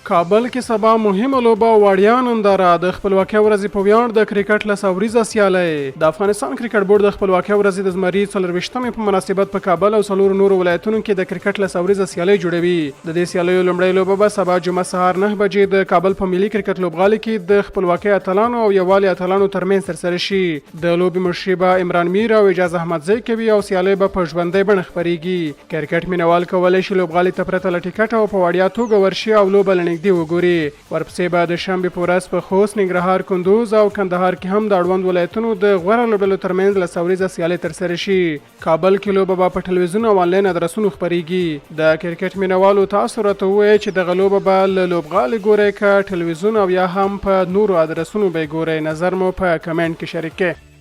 کابل کې سبا مهمه لوبه وړیا ننداره د خپلواکۍ ورځې په ویاړ د کرکټ له اوریزې سیالۍ د افغانستان کرکټ بورډ د خپلواکۍ ورځې د زمري 24مې په مناسبت په کابل او څلورو نورو ولایتونو کې د کرکټ له اوریزې سیالۍ جوړوي. د دې سیالیو لومړۍ لوبه به سبا جمعه سهار 9 بجې د کابل په ملي کرکټ لوبغاړو کې د خپلواکۍ اتلانو او یووالي اتلانو ترمنځ ترسره شي. د لوبې مشري به عمران میر او اجازه احمدزی کوي او سیالۍ به په ژوندۍ بڼه خپرېږي. کرکټ مینوال کولی شي لوبغاړي ته پرته له ټکټ او په وړیا توګه ورشي او لوبه له نږدې وګوري. ورپسې به د شنبې په ورځ په خوست، ننګرهار، کندوز او کندهار کې هم د اړوند ولایتونو د غوره لوبډلو ترمنځ له اوریزې سیالۍ ترسره شي. کابل کې لوبه به په ټلویزیون او آنلاین ادرسونو خپرېږي. د کرکټ مینوالو تاسو راته ووایئ چې دغه لوبه به له لوبغاړو ګورئ که ټلویزیون او یا هم په نورو ادرسونو به یې ګورئ. نظر مو په کمنټ کې شریک کړئ.